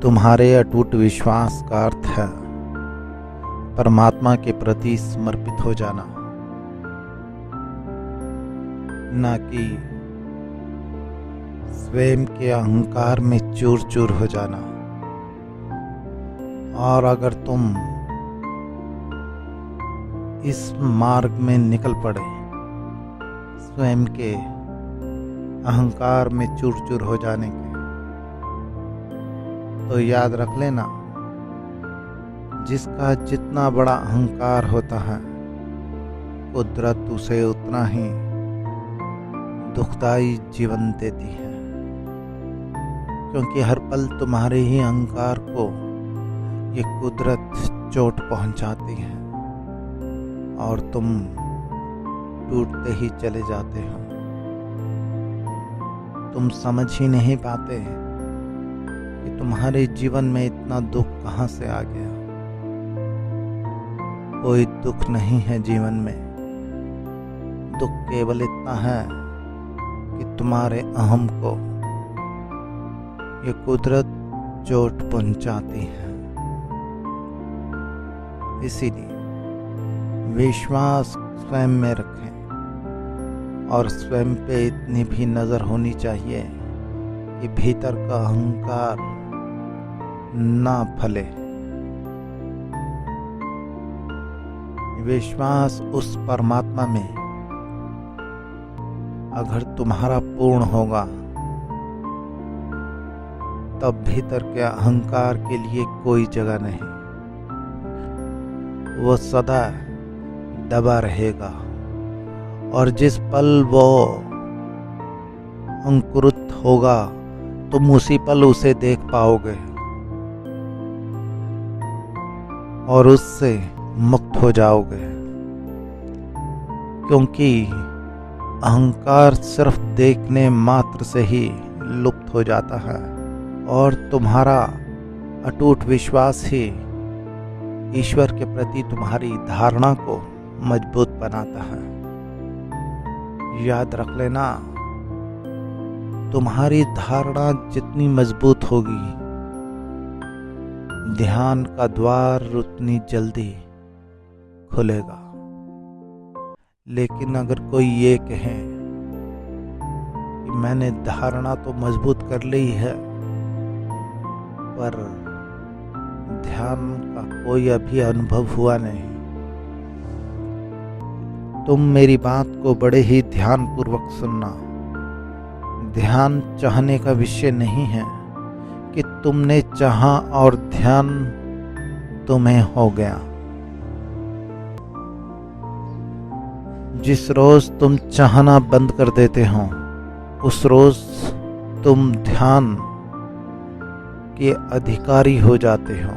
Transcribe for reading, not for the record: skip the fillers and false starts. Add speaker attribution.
Speaker 1: तुम्हारे अटूट विश्वास का अर्थ है परमात्मा के प्रति समर्पित हो जाना, ना कि स्वयं के अहंकार में चूर चूर हो जाना। और अगर तुम इस मार्ग में निकल पड़े, स्वयं के अहंकार में चूर चूर हो जाने के, तो याद रख लेना, जिसका जितना बड़ा अहंकार होता है कुदरत उसे उतना ही दुखदाई जीवन देती है, क्योंकि हर पल तुम्हारे ही अहंकार को ये कुदरत चोट पहुंचाती है और तुम टूटते ही चले जाते हो। तुम समझ ही नहीं पाते कि तुम्हारे जीवन में इतना दुख कहाँ से आ गया। कोई दुख नहीं है जीवन में, दुख केवल इतना है कि तुम्हारे अहम को ये कुदरत चोट पहुंचाती है। इसीलिए विश्वास स्वयं में रखें और स्वयं पे इतनी भी नजर होनी चाहिए कि भीतर का अहंकार ना फले। विश्वास उस परमात्मा में अगर तुम्हारा पूर्ण होगा, तब भीतर के अहंकार के लिए कोई जगह नहीं, वो सदा दबा रहेगा। और जिस पल वो अंकुरित होगा तुम उसी पल उसे देख पाओगे और उससे मुक्त हो जाओगे, क्योंकि अहंकार सिर्फ देखने मात्र से ही लुप्त हो जाता है और तुम्हारा अटूट विश्वास ही ईश्वर के प्रति तुम्हारी धारणा को मजबूत बनाता है। याद रख लेना, तुम्हारी धारणा जितनी मजबूत होगी, ध्यान का द्वार उतनी जल्दी खुलेगा। लेकिन अगर कोई ये कहे कि मैंने धारणा तो मजबूत कर ली है, पर ध्यान का कोई अभी अनुभव हुआ नहीं, तुम मेरी बात को बड़े ही ध्यानपूर्वक सुनना। ध्यान चाहने का विषय नहीं है कि तुमने चाहा और ध्यान तुम्हें हो गया। जिस रोज तुम चाहना बंद कर देते हो, उस रोज तुम ध्यान के अधिकारी हो जाते हो।